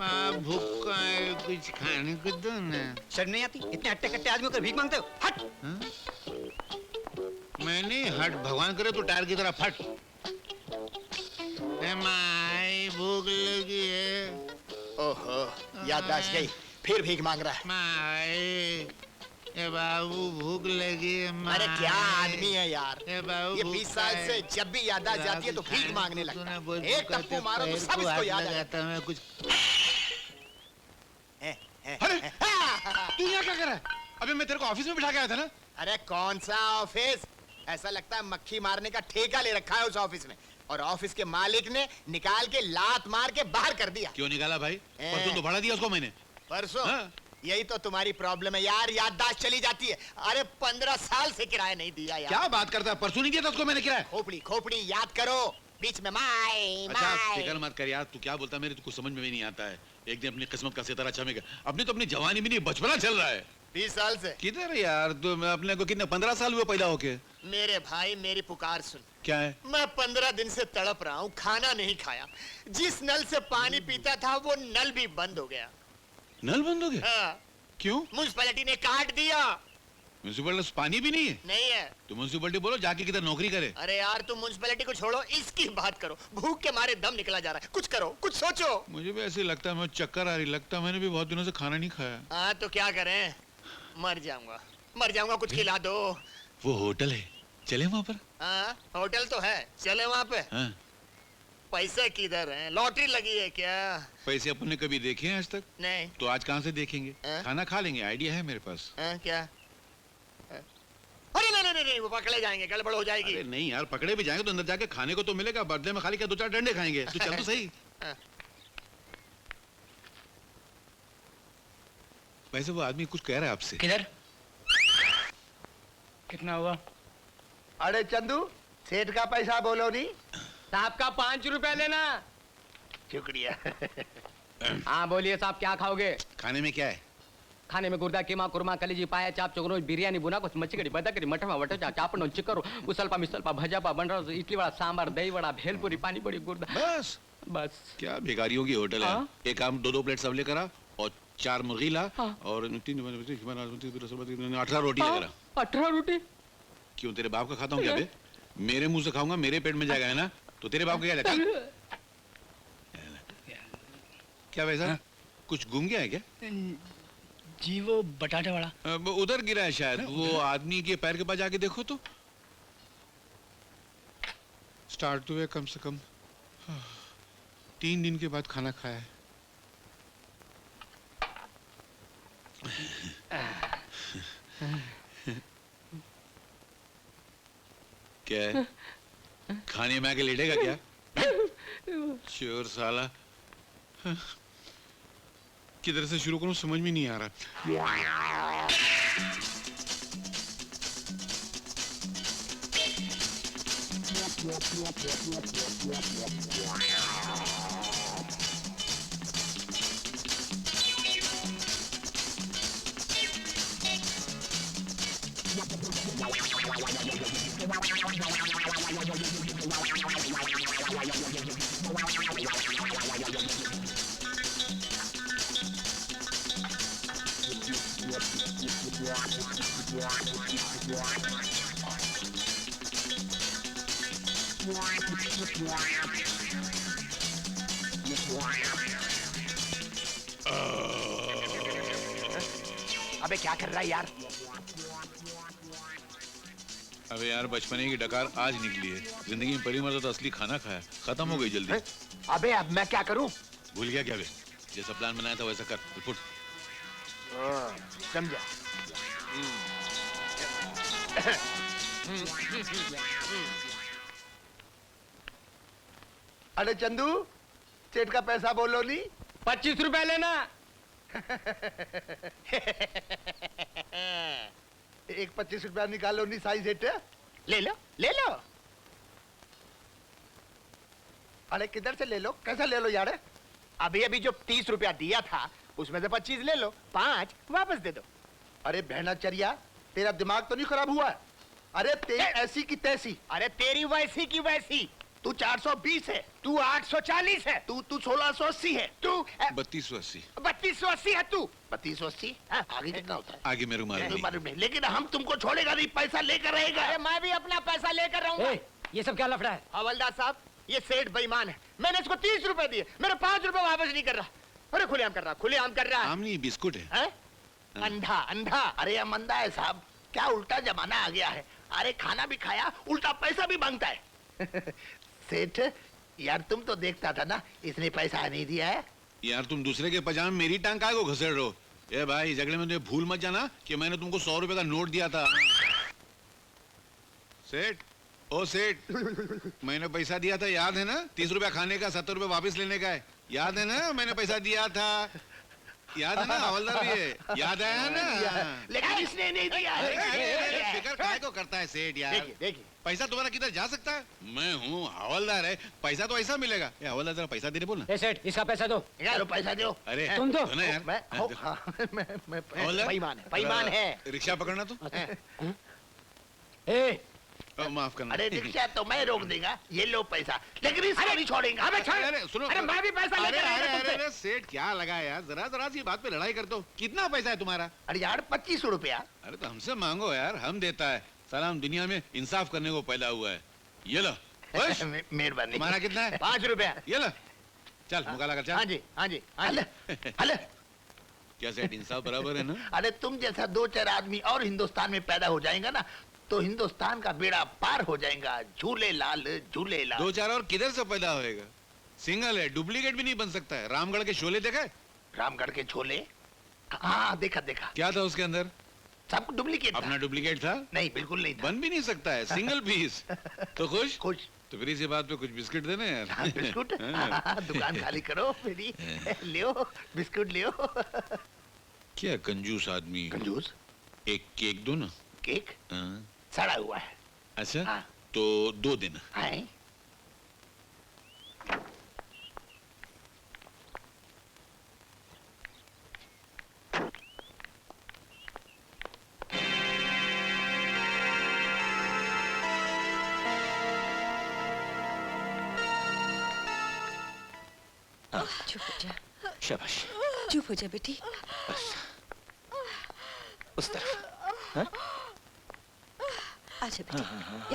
माँ भूखा है, कुछ खाने को दो ना। शर्म नहीं आती? इतने हट्टे कट्टे आदमी होकर भीख मांगते हो? हट! मैं नहीं हट, भगवान करे तो टायर की तरह फट। माँ भूख लगी है। ओहो, याददाश्त गई, फिर भीख मांग रहा है। माँ ए बाबू भूख लगी है माँ। अरे क्या आदमी है यार, ए बाबू ये 20 साल से जब भी याददाश्त जाती है तो भीख मांगने लगता है। एक टप्पू मारो तो सब इसको याद आ जाता है। कुछ अरे तू यहाँ क्या कर रहा है? अबे मैं तेरे को ऑफिस में बिठा के आया था ना। अरे कौन सा ऑफिस? ऐसा लगता है मक्खी मारने का ठेका ले रखा है उस ऑफिस में, और ऑफिस के मालिक ने निकाल के लात मार के बाहर कर दिया। क्यों निकाला भाई? परसों तो भाड़ा दिया उसको मैंने। परसों? हाँ? यही तो तुम्हारी प्रॉब्लम है यार, याददाश्त चली जाती है। अरे 15 साल से किराया नहीं दिया यार। क्या बात करता है? परसों नहीं दिया था उसको मैंने किराया। खोपड़ी खोपड़ी याद करो, बीच में माई अच्छा माई। फिक्र मत कर यार, तू क्या बोलता है मेरे तो कुछ समझ में भी नहीं आता है। एक दिन अपनी किस्मत का सितारा चमकेगा। अपनी तो अपनी जवानी भी नहीं, बचपना चल रहा है। 20 साल से किधर यार तू? अपने को कितने 15 साल हुए पैदा होके। मेरे भाई मेरी पुकार सुन। क्या है? मैं 15 दिन से तड़प रहा हूँ, खाना नहीं खाया। जिस नल से पानी पीता था वो नल भी बंद हो गया। नल बंद हो गया? हाँ। क्यों? म्युनिसिपैलिटी ने काट दिया। म्युनिसिपलिटी पानी भी नहीं है? नहीं है। तो म्युनिसिपलिटी बोलो जाके किधर नौकरी करे। अरे यार तुम म्युनिसिपैलिटी को छोड़ो, इसकी बात करो। भूख के मारे दम निकला जा रहा है, कुछ करो, कुछ सोचो। मुझे भी ऐसे लगता है, मैं चक्कर आ रही लगता है, मैंने भी बहुत दिनों से खाना नहीं खाया। हाँ तो क्या करें, मर जाऊंगा, कुछ खिला दो। वो होटल है, चले वहाँ पर? हाँ होटल तो है, चले वहाँ पे। हाँ। पैसे किधर हैं? लॉटरी लगी है क्या? पैसे अपन ने कभी देखे हैं आज तक? नहीं। तो आज कहाँ से देखेंगे? खाना खा लेंगे, आइडिया है मेरे पास। क्या? अरे नहीं, वो पकड़े जाएंगे, गड़बड़ हो जाएगी। अरे नहीं यार, पकड़े भी जाएंगे तो अंदर जाके खाने को तो मिलेगा। बर्थडे में खाली क्या 2-4 डंडे खाएंगे? तो चल तो सही। वैसे वो आदमी कुछ कह रहा है आपसे। किधर? कितना हुआ? अरे चंदू, सेठ का पैसा बोलो नहीं। साहब का 5 रुपए लेना। शुक्रिया। हाँ बोलिए साहब, क्या खाओगे? खाने में क्या है? खाने में गुर्दा, कीमा, कुरमा, कलेजी, पाया, चाप, चोगरोज, बिरयानी, बुना कुछ, मच्छी, बदकरी, मठवा, वटचा, चापण, चिकरू, उसलपा, मिसलपा, भजापा, बंडरा, इडली वड़ा, सांबर, दही वड़ा, भेलपुरी, पानी बड़ी, गुर्दा। बस क्या भिखारियों की होटल है। एक काम 2-2 प्लेट सब लेकर आ और 4 मुर्गी ला और 18 रोटी लेकर आ। 18 रोटी? क्यों तेरे बाप का खाता हूँ क्या बे? मेरे मुंह से खाऊंगा, मेरे पेट में जाएगा है ना, तो तेरे बाप का क्या लगता? क्या वैसा कुछ गुम गया है क्या? जी वो बटाटे वाला उधर गिरा है शायद। वो आदमी के पैर के पास जाके देखो तो। स्टार्ट हुए कम से कम 3 दिन के बाद खाना खाया है। क्या है? खाने में आके लेटेगा क्या? चोर साला। किधर से शुरू करूं समझ में नहीं आ रहा। अबे क्या कर रहा है यार? अबे यार बचपने की डकार आज निकली है। जिंदगी में पहली मर्तबा तो असली खाना खाया, खत्म हो गई जल्दी। अबे अब मैं क्या करूं? भूल गया क्या बे? जैसा प्लान बनाया था वैसा कर। फुट। समझा। अरे चंदू, सेठ का पैसा बोलो नहीं। 25 रुपए लेना। एक 25 रुपया निकालो नहीं साई सेठ। ले लो। अरे किधर से ले लो? कैसा ले लो यार? अभी जो 30 रुपया दिया था उसमें से 25 ले लो, 5 वापस दे दो। अरे बहनाचर्या, तेरा दिमाग तो नहीं खराब हुआ? अरे तेरी ऐसी की तैसी। अरे तेरी वैसी की वैसी। तू 420 है, तू 840 है, तू 1680 है, तू 3280 3280 है तू। 3280। हाँ। आगे कितना होता है? आगे मेरे मालूम कोई नहीं। मालूम नहीं, लेकिन हम तुमको छोड़ेगा नहीं, पैसा लेकर रहेगा। अरे मैं भी अपना पैसा लेकर रहूंगा। ये सब क्या लफड़ा है? हवलदार साहब, ये सेठ बेईमान है। मैंने इसको 30 रुपए दिए, मेरे 5 रुपए वापस नहीं कर रहा। अरे खुलेआम कर रहा, खुलेआम कर रहा है। आम नहीं बिस्कुट है। हैं? अंधा अंधा। अरे ये मंदा है साहब, क्या उल्टा जमाना आ गया है। अरे खाना भी खाया, उल्टा पैसा भी मांगता है। सेठ यार, तुम तो देखता था ना, इसने पैसा नहीं दिया है। यार तुम दूसरे के पजामे मेरी टांग काय को घसेड़ रहे हो? ए भाई, झगड़े में तुम्हें भूल मत जाना कि मैंने तुमको 100 रुपए का नोट दिया था। सेठ, ओ सेठ, मैंने पैसा दिया था, याद है ना? 30 रुपया खाने का, 70 रुपए वापस लेने का है। याद है ना? मैंने पैसा दिया था, याद है ना? हवलदार भी है, याद है ना? लेकिन इसने नहीं दिया अरे, अरे, अरे, है। फिकर काय को करता है सेठ यार? देखिए देखिए, पैसा तुम्हारा किधर जा सकता है? मैं हूँ हवलदार है, पैसा तो ऐसा मिलेगा। ए हवलदार, जरा पैसा देने बोल ना। ए सेठ, इसका पैसा दो। चलो पैसा दो। अरे तुम दो। ना यार। मैं हाँ, मैं हवलदार, बेईमान है, बेईमान है। रिक्शा पकड़ना तो। ए, माफ करना। अरे रिक्शा तो मैं रोक देगा, ये लो पैसा, लेकिन इसको नहीं छोड़ेंगे। अबे छोड़। अरे सुनो, अरे मैं भी पैसा अरे लेकर आया अरे था अरे तुमसे। अरे सेठ, क्या लगा यार? जरा जरा सी बात पे लड़ाई करते हो। कितना पैसा है तुम्हारा? अरे यार 25 रुपया। अरे तो हमसे मांगो यार, हम देता है। साला हम दुनिया में इंसाफ करने को पैदा हुआ है। ये लो। खुश? मेहरबानी। तुम्हारा कितना है? 5 रुपया। ये लो। चल मुकाला कर, हाँ चल। जी हाँ जी हाँ अले, जी। अले, क्या सेठ, इंसाफ बराबर है ना? अरे तुम जैसा 2-4 आदमी और हिंदुस्तान में पैदा हो जाएगा ना, तो हिंदुस्तान का बेड़ा पार हो जाएगा। झूले लाल, झूले लाल। 2-4 और किधर से पैदा होएगा? सिंगल है, डुप्लीकेट भी नहीं बन सकता है। रामगढ़ के शोले देखा है? रामगढ़ के छोले, हाँ देखा देखा। क्या था उसके अंदर? सब डुप्लीकेट अपना डुप्लीकेट था? नहीं, बिल्कुल नहीं था। बन भी नहीं सकता है, सिंगल पीस। तो खुश? खुश। तो फिर इसी बात पे कुछ बिस्किट देना हाँ, यार। बिस्कुट। हाँ। हाँ, दुकान खाली करो मेरी, लियो बिस्कुट लियो। क्या कंजूस आदमी। कंजूस। एक केक दो ना। केक हाँ। सड़ा हुआ है। अच्छा, हाँ। तो 2 देना। हैं? चुप हो जा, शाबाश। चुप हो जा बेटी। बस उस तरफ। हाँ? आजा बेटी,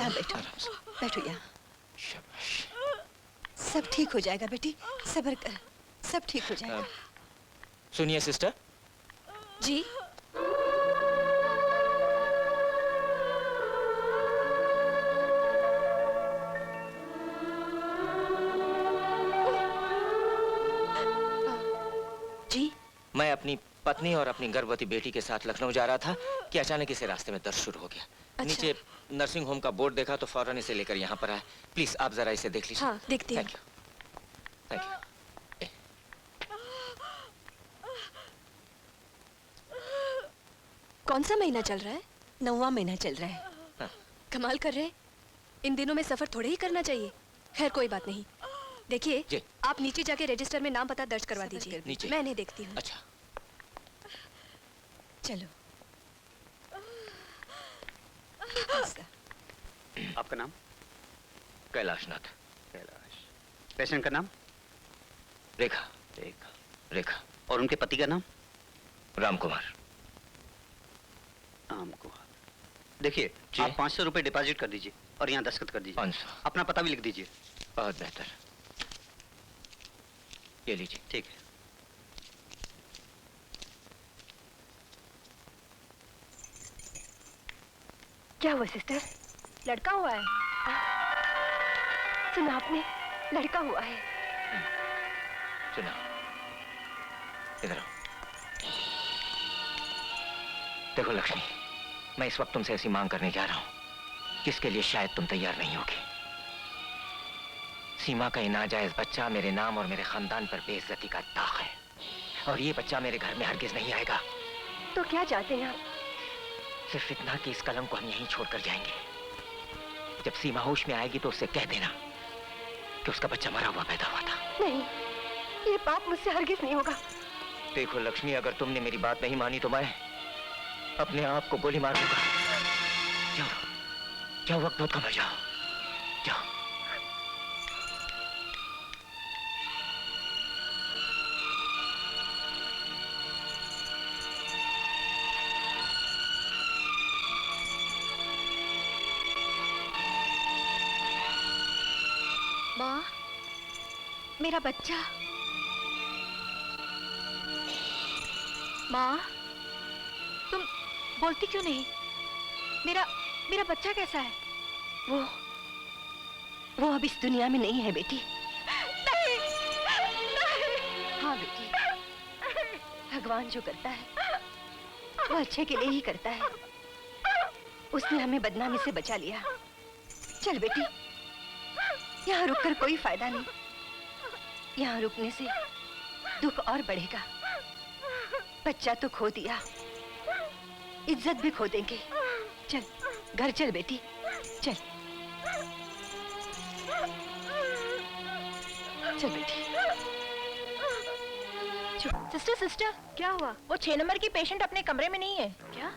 यहाँ बैठो, आराम से। बैठो यहाँ। शाबाश। सब ठीक हो जाएगा बेटी, सब्र कर, सब ठीक हो जाएगा। सुनिए सिस्टर, जी जी मैं अपनी पत्नी और अपनी गर्भवती बेटी के साथ लखनऊ जा रहा था कि अचानक इसे रास्ते में दर्द शुरू हो गया। अच्छा। नीचे नर्सिंग होम का बोर्ड देखा तो फौरन इसे लेकर यहाँ पर आया। प्लीज आप जरा इसे देख लीजिए। हाँ देखती हूँ। Thank you, thank you. कौन सा महीना चल रहा है? 9वां महीना चल रहा है। हाँ। कमाल कर रहे हैं, इन दिनों में सफर थोड़े ही करना चाहिए। खैर कोई बात नहीं, देखिए जी। आप नीचे जाके रजिस्टर में नाम पता दर्ज करवा दीजिए। नीचे। मैं नहीं देखती हूँ। अच्छा, चलो। आपका नाम? कैलाशनाथ। कैलाश। पेशेंट का नाम? रेखा। रेखा। रेखा। और उनके पति का नाम? राम कुमार। राम कुमार। देखिए, जी। आप 500 रुपए डिपॉजिट कर दीजिए और यहाँ दस्तखत कर दीजिए। 500। अपना पता भी लिख दीजिए। बहुत बेहतर, ये लीजिए। ठीक है। क्या हुआ सिस्टर? लड़का हुआ है? सुना आपने? लड़का हुआ है। सुना, इधर आओ। देखो लक्ष्मी, मैं इस वक्त तुमसे ऐसी मांग करने जा रहा हूं जिसके लिए शायद तुम तैयार नहीं होगी। सीमा का ये नाजायज बच्चा मेरे नाम और मेरे खानदान पर बेइज्जती का दाग है, और ये बच्चा मेरे घर में हरगिज नहीं आएगा। तो क्या चाहते हैं आप? सिर्फ इतना कि इस कलम को हम यहीं छोड़कर जाएंगे। जब सीमा होश में आएगी तो उससे कह देना कि उसका बच्चा मरा हुआ पैदा हुआ था। नहीं, ये बात मुझसे हरगिज नहीं होगा। देखो लक्ष्मी, अगर तुमने मेरी बात नहीं मानी तो मैं अपने आप को गोली मार दूंगा। जाओ, जाओ, वक्त बहुत कम है, जाओ, जाओ। मेरा बच्चा। माँ, तुम बोलती क्यों नहीं? मेरा मेरा बच्चा कैसा है? वो अब इस दुनिया में नहीं है बेटी। नहीं, नहीं। हाँ बेटी, भगवान जो करता है वो अच्छे के लिए ही करता है। उसने हमें बदनामी से बचा लिया। चल बेटी, यहाँ रुककर कोई फायदा नहीं। यहाँ रुकने से दुख और बढ़ेगा। बच्चा तो खो दिया, इज्जत भी खो देंगे। चल घर चल बेटी, चल चल बेटी। सिस्टर सिस्टर, क्या हुआ? वो 6 नंबर की पेशेंट अपने कमरे में नहीं है। क्या?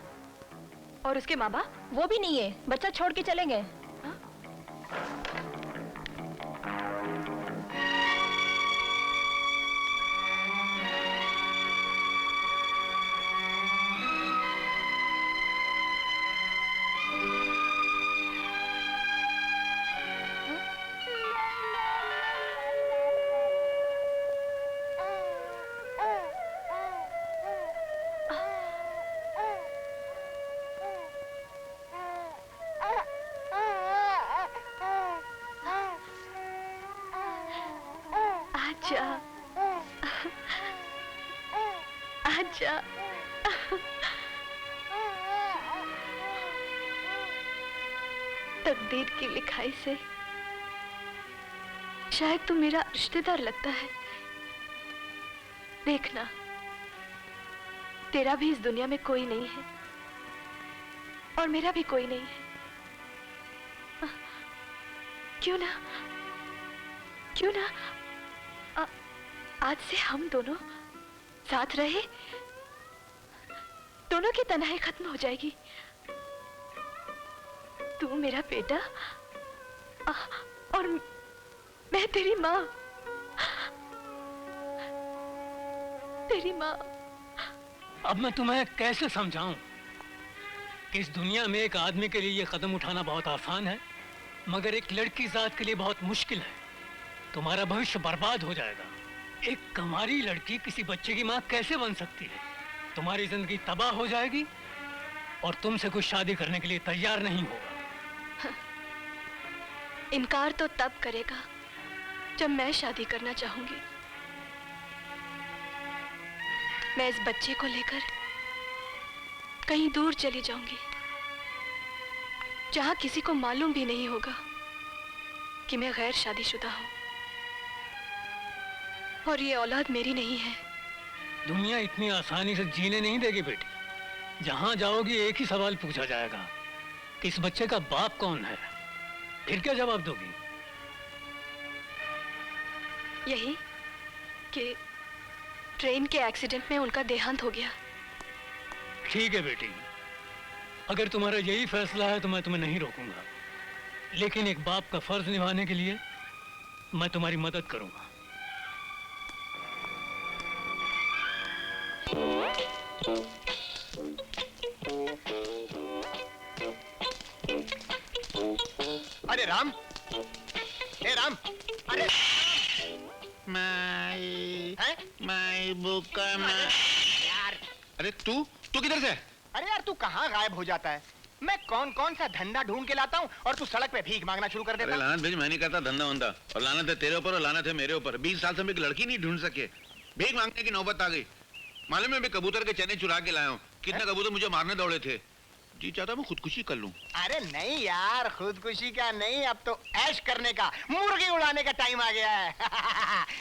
और उसके माँ बाप? वो भी नहीं है, बच्चा छोड़ के चले गए। आजा, आजा। तकदीर की लिखाई से शायद तू मेरा रिश्तेदार लगता है। देखना, तेरा भी इस दुनिया में कोई नहीं है और मेरा भी कोई नहीं है। क्यों ना आज से हम दोनों साथ रहे, दोनों की तन्हाई खत्म हो जाएगी। तू मेरा बेटा और मैं तेरी माँ। तेरी माँ। अब मैं तुम्हें कैसे समझाऊं कि इस दुनिया में एक आदमी के लिए ये कदम उठाना बहुत आसान है, मगर एक लड़की जात के लिए बहुत मुश्किल है। तुम्हारा भविष्य बर्बाद हो जाएगा। एक कमारी लड़की किसी बच्चे की माँ कैसे बन सकती है? तुम्हारी जिंदगी तबाह हो जाएगी और तुमसे कुछ शादी करने के लिए तैयार नहीं होगा। इनकार तो तब करेगा जब मैं शादी करना चाहूंगी। मैं इस बच्चे को लेकर कहीं दूर चली जाऊंगी, जहां किसी को मालूम भी नहीं होगा कि मैं गैर शादीशुदा हूं और ये औलाद मेरी नहीं है। दुनिया इतनी आसानी से जीने नहीं देगी बेटी। जहां जाओगी एक ही सवाल पूछा जाएगा कि इस बच्चे का बाप कौन है। फिर क्या जवाब दोगी? यही कि ट्रेन के एक्सीडेंट में उनका देहांत हो गया। ठीक है बेटी, अगर तुम्हारा यही फैसला है तो मैं तुम्हें नहीं रोकूंगा, लेकिन एक बाप का फर्ज निभाने के लिए मैं तुम्हारी मदद करूंगा। अरे राम, हे राम, अरे माई बुका यार, अरे तू किधर से? अरे यार तू कहाँ गायब हो जाता है? मैं कौन कौन सा धंधा ढूंढ के लाता हूँ और तू सड़क पे भीख मांगना शुरू कर देता। अरे लानत भेज, मैं नहीं करता धंधा वंदा, और लानत है तेरे ऊपर और लानत है मेरे ऊपर। 20 साल से हम एक लड़की नहीं ढूंढ सके, भीख मांगने की नौबत आ गई। मालूम है मैं कबूतर के चने चुरा के लाया हूँ। कितने कबूतर मुझे मारने दौड़े थे। जी चाहता मैं खुदकुशी कर लूं। अरे नहीं यार, खुदकुशी का नहीं, अब तो ऐश करने का, मुर्गी उड़ाने का टाइम आ गया है।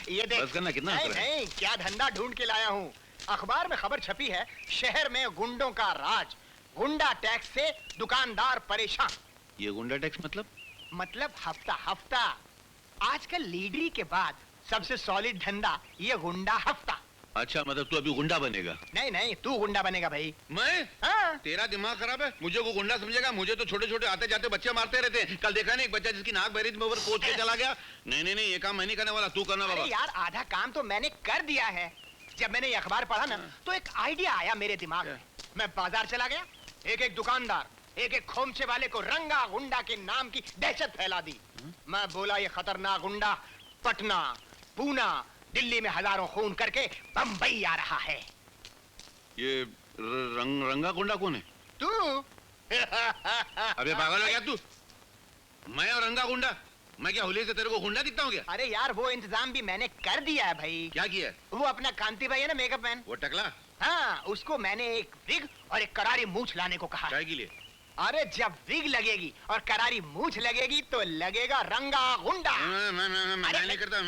ये देख, बस करना, कितना नहीं, नहीं, क्या धंधा ढूंढ के लाया हूँ। अखबार में खबर छपी है, शहर में गुंडों का राज, गुंडा टैक्स से दुकानदार परेशान। ये गुंडा टैक्स मतलब हफ्ता हफ्ता। आजकल लीडरी के बाद सबसे सॉलिड धंधा ये गुंडा हफ्ता। अच्छा, मतलब तू अभी गुंडा बनेगा? नहीं नहीं, तू गुंडा बनेगा भाई। मैं? हाँ। तेरा दिमाग खराब है, मुझे को गुंडा समझेगा? मुझे तो छोटे छोटे आते जाते बच्चे मारते रहते हैं। कल देखा नहीं एक बच्चा जिसकी नाक बहरी थी, ऊपर कोच के चला गया। नहीं नहीं नहीं, ये काम मैं नहीं करने वाला, तू करना बाबा। अरे यार, आधा काम तो मैंने कर दिया है। जब मैंने ये अखबार पढ़ा ना, तो एक आइडिया आया मेरे दिमाग में। मैं बाजार चला गया, एक एक दुकानदार, एक एक खोमचे वाले को रंगा गुंडा के नाम की दहशत फैला दी। मैं बोला, ये खतरनाक गुंडा पटना, पूना, दिल्ली में हजारों खून करके बंबई आ रहा है। ये रंगा गुंडा कौन है? तू। अबे पागल है क्या तू? मैं और रंगा गुंडा? मैं क्या होली से तेरे को गुंडा दिखता हूँ क्या? अरे यार वो इंतजाम भी मैंने कर दिया है भाई। क्या किया है? वो अपना कांति भाई है ना, मेकअप मैन, वो टकला? हाँ, उसको मैंने एक विग और एक करारी मूछ लाने को कहा। क्या के लिए? अरे जब विग लगेगी और करारी मूछ लगेगी तो लगेगा रंगा गुंडा। मैं नहीं करता।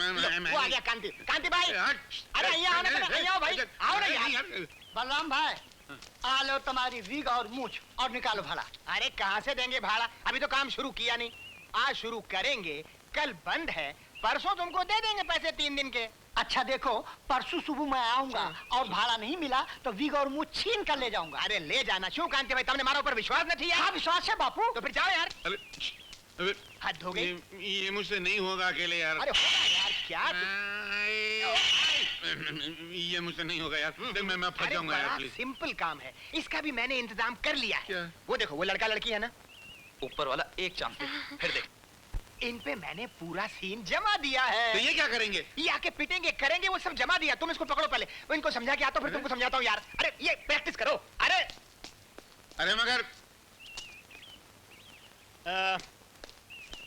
वो आ गया कांति। कांति भाई, अरे यहाँ आओ ना, यहाँ आओ भाई, आओ ना यार। बलराम भाई, आ लो तुम्हारी विग और मूछ और निकालो भाड़ा। अरे कहाँ से देंगे भाड़ा? अभी तो काम शुरू किया नहीं। आज शुरू करेंगे, कल बंद है, परसों तुमको दे देंगे पैसे 3 दिन के। अच्छा देखो, परसों सुबह मैं आऊंगा और भाड़ा नहीं मिला तो विग और मूछ छीन कर ले जाऊंगा। अरे ले जाना। क्यों कांति भाई, तुमने हमारे ऊपर विश्वास नहीं किया? हाँ विश्वास है बापू। तो फिर जाओ यार। अबे हद हो गई। ये मुझसे नहीं होगा अकेले यार। अरे होगा यार, क्या ये मुझसे नहीं होगा यार। देख मैं फंस जाऊंगा यार, प्लीज। सिंपल काम है, इसका भी मैंने इंतजाम कर लिया है। क्या? वो देखो, वो लड़का लड़की है ना, ऊपर वाला एक चांस दे, फिर देख। इन पे मैंने पूरा सीन जमा दिया है। तो ये क्या करेंगे? ये आके पिटेंगे, करेंगे, वो सब जमा दिया। तुम इसको पकड़ो पहले, वो इनको समझा के आता हूँ, फिर तुमको समझाता हूँ यार। अरे ये प्रैक्टिस करो। अरे मगर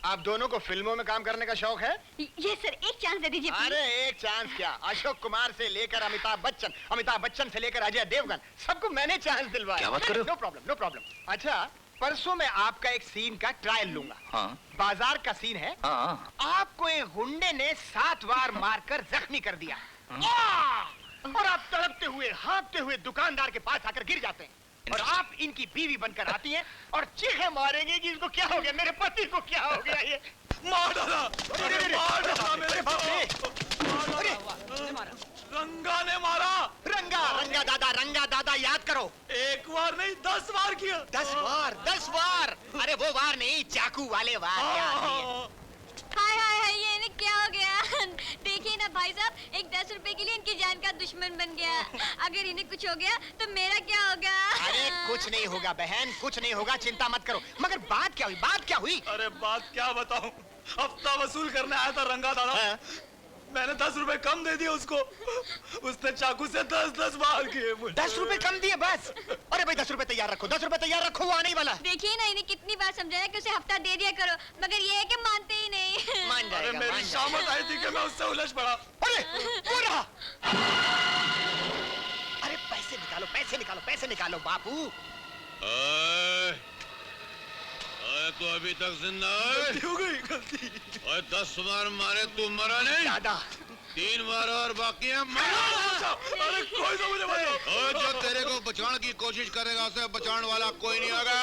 आप दोनों को फिल्मों में काम करने का शौक है? ये सर एक चांस दे दीजिए। अरे एक चांस क्या, अशोक कुमार से लेकर अमिताभ बच्चन, अमिताभ बच्चन से लेकर अजय देवगन, सबको मैंने चांस दिलवाया। क्या बात कर रहे हो? No problem, no problem. अच्छा, परसों मैं आपका एक सीन का ट्रायल लूंगा। हाँ बाजार का सीन है। हाँ। आपको एक गुंडे ने 7 बार मारकर जख्मी कर दिया। और आप तड़पते हुए, हाँफते हुए दुकानदार के पास आकर गिर जाते हैं और आप इनकी बीवी बनकर आती हैं और चीखें मारेंगे कि इसको क्या हो गया, मेरे पति को क्या हो गया। ये मार डाला, मार डाला मेरे बाप रे। रंगा ने मारा। रंगा दादा याद करो। एक बार नहीं 10 बार किया। 10 बार। अरे वो वार नहीं, चाकू वाले वार। हाय हाय हाय, ये इन्हें क्या हो गया? देखिए ना भाई साहब, एक 10 रुपए के लिए इनकी जान का दुश्मन बन गया। अगर इन्हें कुछ हो गया तो मेरा क्या होगा? अरे कुछ नहीं होगा बहन, कुछ नहीं होगा, चिंता मत करो। मगर बात क्या हुई? अरे बात क्या बताऊं, हफ्ता वसूल करने आया था रंगा दादा। मैंने 10 रुपए कम दे दिए उसको, उसने चाकू से 10 बार किए मुझे। 10 रुपए कम दिए बस? अरे भाई 10 रुपए तैयार रखो, 10 रुपए तैयार रखो, वो आने ही वाला। देखिए ना, इन्हें कितनी बार समझाया कि उसे हफ्ता दे दिया करो, मगर ये है कि मानते ही नहीं। मान जाएगा। अरे मेरी शामत आई थी कि मैं उससे उलझ पड़ा। अरे वो रहा। अरे पैसे निकालो बापू। तो अभी तक जिंदा हो गई गलती। और 10 बार मारे तू मरा नहीं? दादा 3 बार और बाकी है। अरे कोई तो मुझे बचाओ। और जो तेरे को बचाने की कोशिश करेगा उसे बचाने वाला कोई नहीं होगा।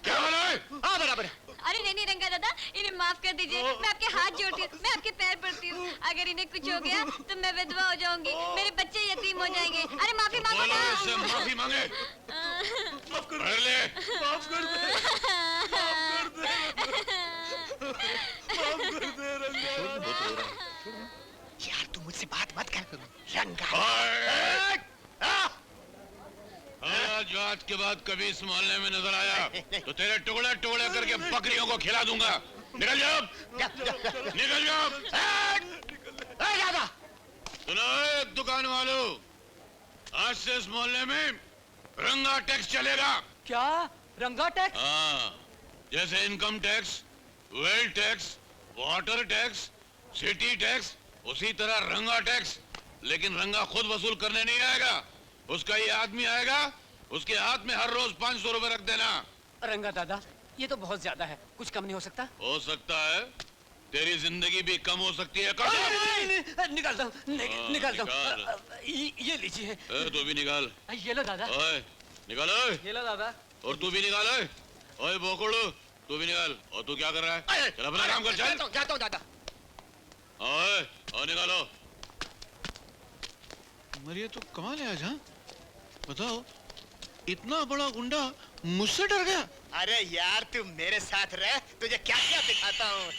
क्या बोला? हाँ बराबर। अरे नहीं रंगा दादा, इन्हें माफ कर दीजिए। मैं आपके हाथ जोड़ती हूँ, मैं आपके पैर पड़ती हूँ। अगर इन्हें कुछ हो गया तो मैं विधवा हो जाऊंगी, मेरे बच्चे यतीम हो जाएंगे। अरे माफी मांगो ना। इससे माफी मांगे। माफ कर ले। माफ कर दे रंगा। यार तू मुझसे बात मत कर रंगा। आज के बाद कभी इस मोहल्ले में नजर आया तो तेरे टुकड़े टुकड़े करके बकरियों को खिला दूंगा। निकल जाओ, निकल जाओ। सुनो दुकान वालों, आज से इस मोहल्ले में रंगा टैक्स चलेगा। क्या रंगा टैक्स? हाँ, जैसे income tax, wealth tax, water tax, city tax, उसी तरह रंगा टैक्स। लेकिन रंगा खुद वसूल करने नहीं आएगा, उसका ये आदमी आएगा, उसके हाथ में हर रोज 500 रुपए रख देना। रंगा दादा, ये तो बहुत ज्यादा है, कुछ कम नहीं हो सकता? हो सकता है, तेरी जिंदगी भी कम हो सकती है। निकाल दो, निकाल दो। ये लीजिए। तू भी निकाल। ये लो दादा। ओए निकाल। ये लो दादा। और तू भी निकाल। ओए बोकड़ू, तू भी निकाल। और तू क्या कर रहा है? चल अपना काम कर, चल। जाता हूँ दादा। ओए और निकालो। मरिए तो कमाल है आज। हाँ बताओ, इतना बड़ा गुंडा मुझसे डर गया। अरे यार तू मेरे साथ रह, तुझे क्या क्या दिखाता हूँ।